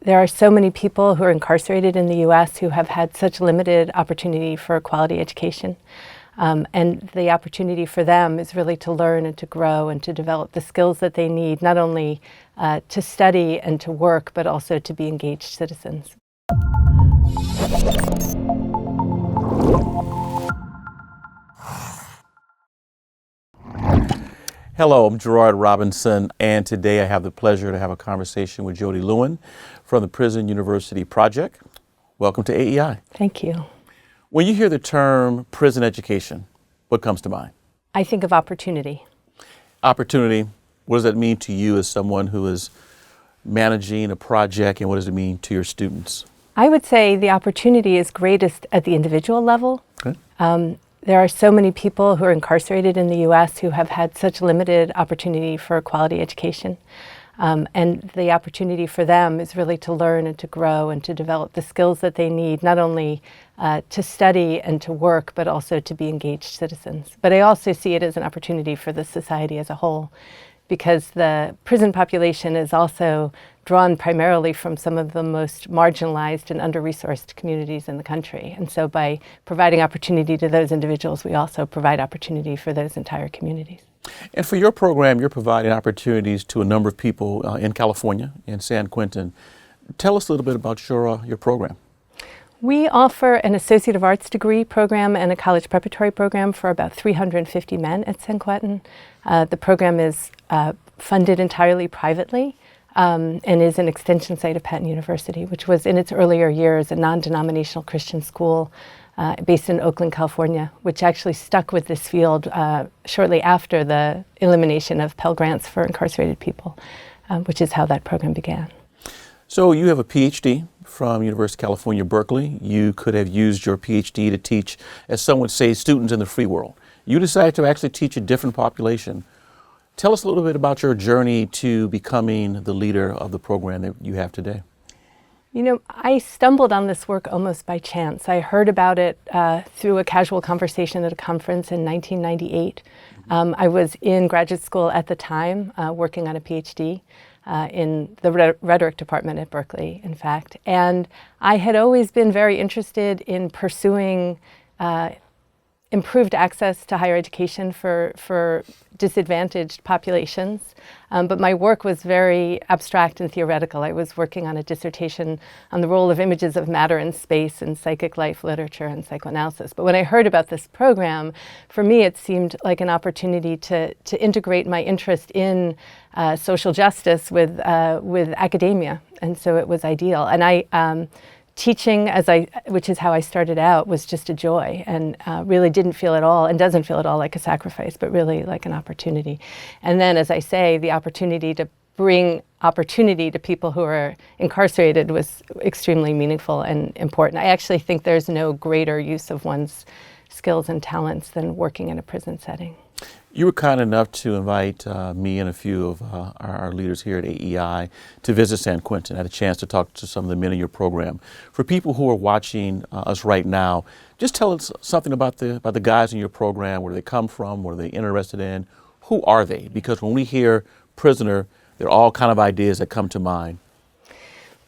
There are so many people who are incarcerated in the U.S. who have had such limited opportunity for quality education. And the opportunity for them is really to learn and to grow and to develop the skills that they need, not only to study and to work, but also to be engaged citizens. Hello, I'm Gerard Robinson, and today I have the pleasure to have a conversation with Jody Lewen from the Prison University Project. Welcome to AEI. Thank you. When you hear the term prison education, what comes to mind? I think of opportunity. Opportunity, what does that mean to you as someone who is managing a project, and what does it mean to your students? I would say the opportunity is greatest at the individual level. Okay. There are so many people who are incarcerated in the U.S. who have had such limited opportunity for quality education. And the opportunity for them is really to learn and to grow and to develop the skills that they need, not only to study and to work, but also to be engaged citizens. But I also see it as an opportunity for the society as a whole, because the prison population is also drawn primarily from some of the most marginalized and under-resourced communities in the country. And so by providing opportunity to those individuals, we also provide opportunity for those entire communities. And for your program, you're providing opportunities to a number of people in California, in San Quentin. Tell us a little bit about your program. We offer an Associate of Arts degree program and a college preparatory program for about 350 men at San Quentin. The program is funded entirely privately and is an extension site of Penn University, which was in its earlier years a non-denominational Christian school based in Oakland, California, which actually stuck with this field shortly after the elimination of Pell Grants for incarcerated people, which is how that program began. So you have a PhD from University of California, Berkeley. You could have used your PhD to teach, as some would say, students in the free world. You decided to actually teach a different population. Tell us a little bit about your journey to becoming the leader of the program that you have today. You know, I stumbled on this work almost by chance. I heard about it through a casual conversation at a conference in 1998. I was in graduate school at the time, working on a PhD in the rhetoric department at Berkeley, in fact. And I had always been very interested in pursuing improved access to higher education for disadvantaged populations. But my work was very abstract and theoretical. I was working on a dissertation on the role of images of matter in space in psychic life literature and psychoanalysis. But when I heard about this program, for me it seemed like an opportunity to integrate my interest in social justice with academia. And so it was ideal. And teaching, which is how I started out, was just a joy, and really didn't feel at all, and doesn't feel at all like a sacrifice, but really like an opportunity. And then, as I say, the opportunity to bring opportunity to people who are incarcerated was extremely meaningful and important. I actually think there's no greater use of one's skills and talents than working in a prison setting. You were kind enough to invite me and a few of our leaders here at AEI to visit San Quentin. I had a chance to talk to some of the men in your program. For people who are watching us right now, just tell us something about the guys in your program. Where do they come from? What are they interested in? Who are they? Because when we hear prisoner, there are all kind of ideas that come to mind.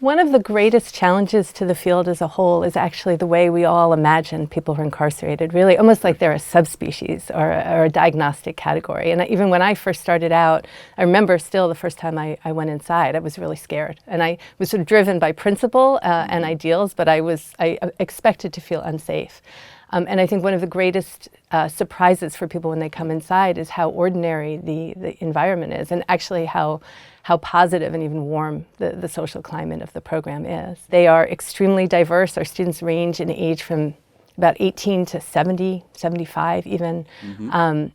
One of the greatest challenges to the field as a whole is actually the way we all imagine people who are incarcerated, really almost like they're a subspecies or a diagnostic category. And even when I first started out, I remember still the first time I went inside, I was really scared. And I was sort of driven by principle and ideals, but I expected to feel unsafe. And I think one of the greatest surprises for people when they come inside is how ordinary the environment is, and actually how positive and even warm the social climate of the program is. They are extremely diverse. Our students range in age from about 18 to 70, 75 even.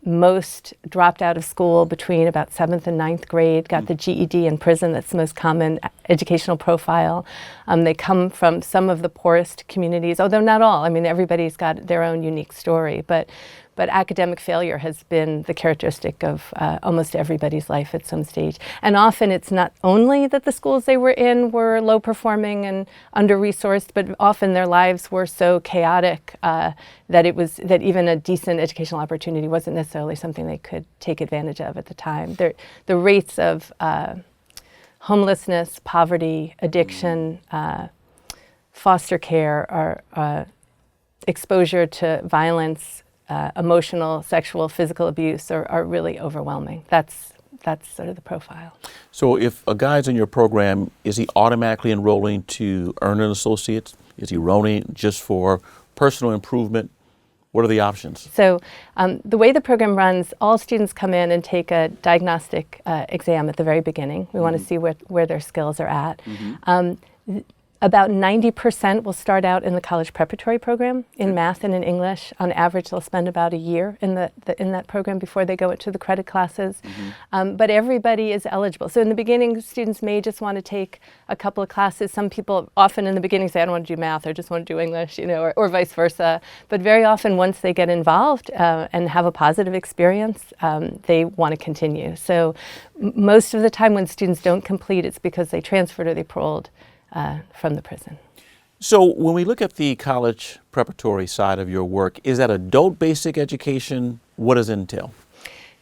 Most dropped out of school between about 7th and 9th grade, got the GED in prison. That's the most common educational profile. They come from some of the poorest communities, although not all. I mean, everybody's got their own unique story, but academic failure has been the characteristic of almost everybody's life at some stage. And often it's not only that the schools they were in were low performing and under-resourced, but often their lives were so chaotic that even a decent educational opportunity wasn't necessarily something they could take advantage of at the time. The rates of homelessness, poverty, addiction, foster care, or exposure to violence, emotional, sexual, physical abuse are really overwhelming. That's sort of the profile. So if a guy's in your program, is he automatically enrolling to earn an associate? Is he enrolling just for personal improvement? What are the options? So the way the program runs, all students come in and take a diagnostic exam at the very beginning. We want to see where their skills are at. About 90% will start out in the college preparatory program in math and in English. On average, they'll spend about a year in that program before they go into the credit classes. But everybody is eligible. So in the beginning, students may just want to take a couple of classes. Some people often in the beginning say, I don't want to do math, I just want to do English, or vice versa. But very often, once they get involved and have a positive experience, they want to continue. So most of the time when students don't complete, it's because they transferred or they paroled from the prison. So when we look at the college preparatory side of your work, is that adult basic education? What does it entail?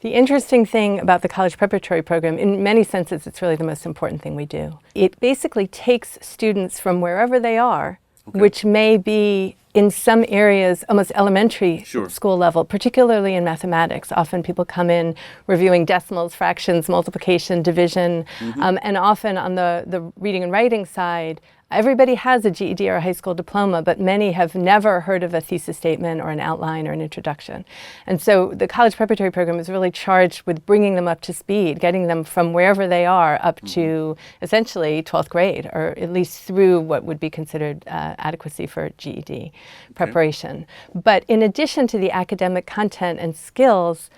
The interesting thing about the college preparatory program, in many senses, it's really the most important thing we do. It basically takes students from wherever they are, which may be in some areas almost elementary school level, particularly in mathematics. Often people come in reviewing decimals, fractions, multiplication, division, and often on the reading and writing side, everybody has a GED or a high school diploma, but many have never heard of a thesis statement or an outline or an introduction. And so the college preparatory program is really charged with bringing them up to speed, getting them from wherever they are up to essentially 12th grade, or at least through what would be considered adequacy for GED preparation. But in addition to the academic content and skills,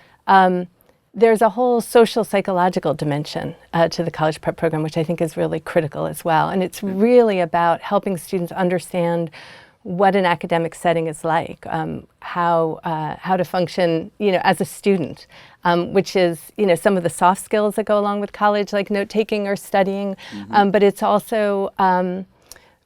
there's a whole social psychological dimension to the college prep program, which I think is really critical as well. And it's really about helping students understand what an academic setting is like, how to function, as a student, which is, some of the soft skills that go along with college, like note-taking or studying, but it's also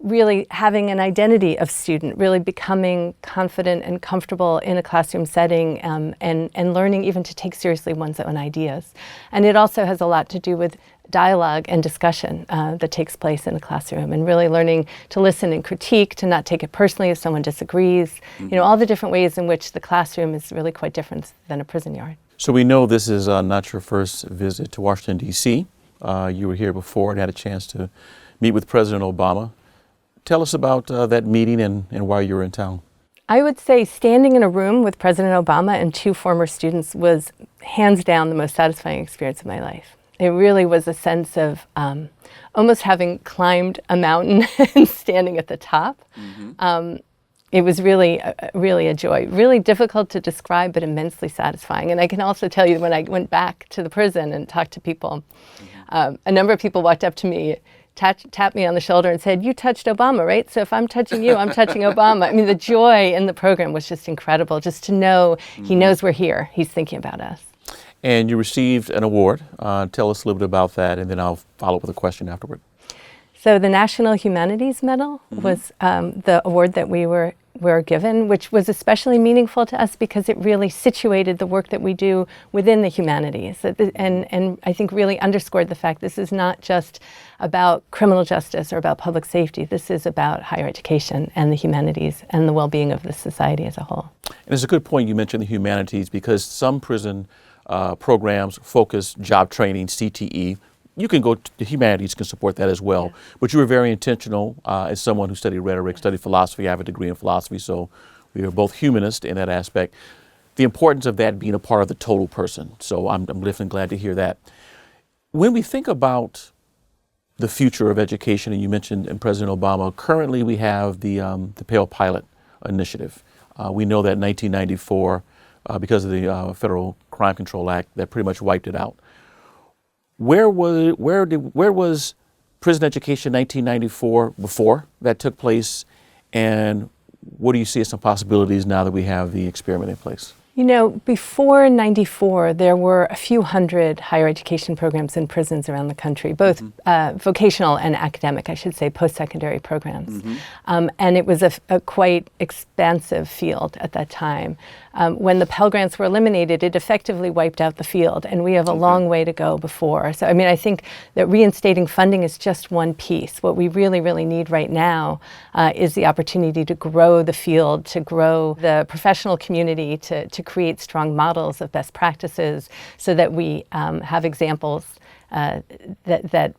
really having an identity of student, really becoming confident and comfortable in a classroom setting, and learning even to take seriously one's own ideas. And it also has a lot to do with dialogue and discussion that takes place in a classroom, and really learning to listen and critique, to not take it personally if someone disagrees, all the different ways in which the classroom is really quite different than a prison yard. So we know this is not your first visit to Washington, D.C. You were here before and had a chance to meet with President Obama. Tell us about that meeting and why you were in town. I would say standing in a room with President Obama and two former students was hands down the most satisfying experience of my life. It really was a sense of almost having climbed a mountain and standing at the top. It was really a joy, really difficult to describe, but immensely satisfying. And I can also tell you when I went back to the prison and talked to people, a number of people walked up to me, tapped me on the shoulder and said, "You touched Obama, right? So if I'm touching you, I'm touching Obama." I mean, the joy in the program was just incredible, just to know he knows we're here. He's thinking about us. And you received an award. Tell us a little bit about that, and then I'll follow up with a question afterward. So the National Humanities Medal was the award that we were given, which was especially meaningful to us because it really situated the work that we do within the humanities, and I think really underscored the fact this is not just about criminal justice or about public safety. This is about higher education and the humanities and the well-being of the society as a whole. And it's a good point you mentioned the humanities, because some prison programs focus job training, CTE. You can go to the humanities, can support that as well. But you were very intentional as someone who studied rhetoric, studied philosophy. I have a degree in philosophy, so we are both humanists in that aspect. The importance of that being a part of the total person. So I'm definitely glad to hear that. When we think about the future of education, and you mentioned President Obama, currently we have the Pell Pilot initiative. We know that in 1994, because of the Federal Crime Control Act, that pretty much wiped it out. Where was prison education 1994 before that took place, and what do you see as some possibilities now that we have the experiment in place? You know, before '94, there were a few hundred higher education programs in prisons around the country, both vocational and academic, I should say, post-secondary programs. And it was a quite expansive field at that time. When the Pell Grants were eliminated, it effectively wiped out the field, and we have a long way to go before. So, I mean, I think that reinstating funding is just one piece. What we really, really need right now is the opportunity to grow the field, to grow the professional community, to create strong models of best practices so that we have examples that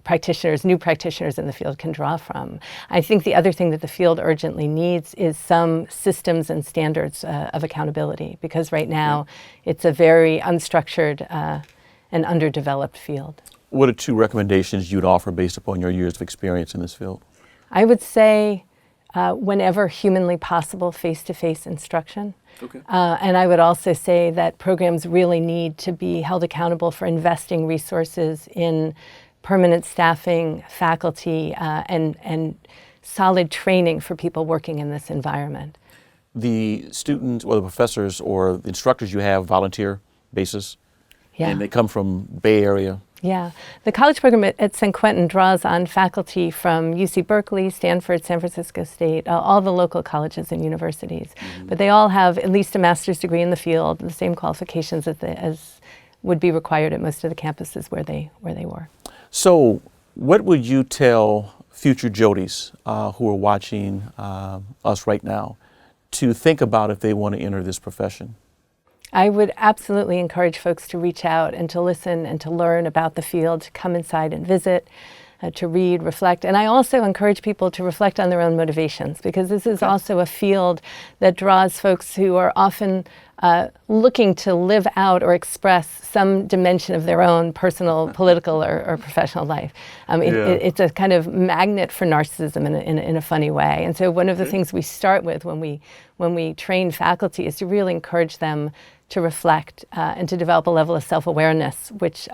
new practitioners in the field can draw from. I think the other thing that the field urgently needs is some systems and standards of accountability, because right now it's a very unstructured and underdeveloped field. What are two recommendations you'd offer based upon your years of experience in this field? I would say whenever humanly possible, face-to-face instruction. And I would also say that programs really need to be held accountable for investing resources in permanent staffing, faculty, and solid training for people working in this environment. The students or the professors or the instructors you have volunteer basis, and they come from Bay Area. Yeah, the college program at San Quentin draws on faculty from UC Berkeley, Stanford, San Francisco State, all the local colleges and universities. But they all have at least a master's degree in the field, the same qualifications as would be required at most of the campuses where they were. So what would you tell future Jodys who are watching us right now to think about if they want to enter this profession? I would absolutely encourage folks to reach out and to listen and to learn about the field, to come inside and visit, to read, reflect. And I also encourage people to reflect on their own motivations, because this is also a field that draws folks who are often looking to live out or express some dimension of their own personal, political, or professional life. It's a kind of magnet for narcissism in a funny way. And so one of the things we start with when we train faculty is to really encourage them to reflect and to develop a level of self-awareness, which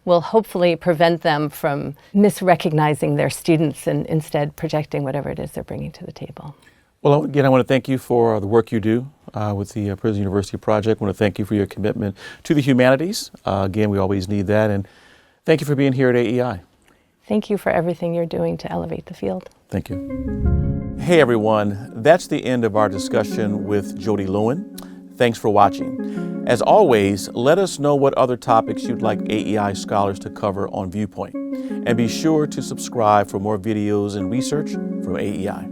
will hopefully prevent them from misrecognizing their students and instead projecting whatever it is they're bringing to the table. Well, again, I want to thank you for the work you do with the Prison University Project. I want to thank you for your commitment to the humanities. Again, we always need that. And thank you for being here at AEI. Thank you for everything you're doing to elevate the field. Thank you. Hey, everyone. That's the end of our discussion with Jody Lewen. Thanks for watching. As always, let us know what other topics you'd like AEI scholars to cover on Viewpoint. And be sure to subscribe for more videos and research from AEI.